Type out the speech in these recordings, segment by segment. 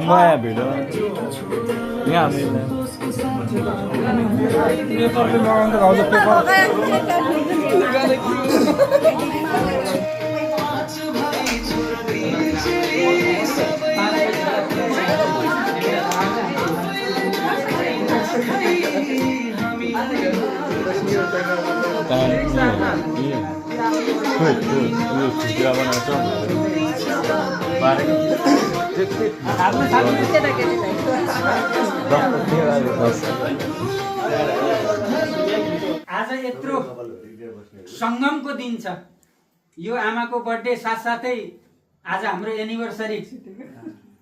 माया video यहाँ आज यत्रो संगमको दिन छ। यो आमाको बर्थडे साथसाथै आज हाम्रो एनिभर्सरी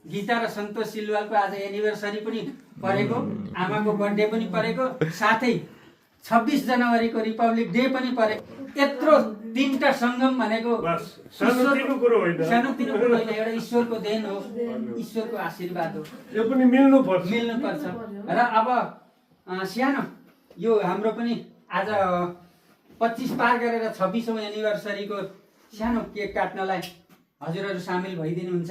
गीता र सन्तोष सिलवालको आज एनिभर्सरी पनि परेको, आमाको बर्थडे पनि परेको, साथै 26 जनवरीको रिपब्लिक डे पनि परेको। यत्रो तीनटा संगम भनेको सानोतिनो कुरो होइन, एउटा ईश्वरको देन हो, ईश्वरको आशीर्वाद हो। यो पनि मिल्नुपर्छ र अब सानो यो हाम्रो पनि आज 25 पार गरेर 26औं एनिभर्सरीको सानो केक काट्नलाई हजुरहरू सामेल भइदिनुहुन्छ।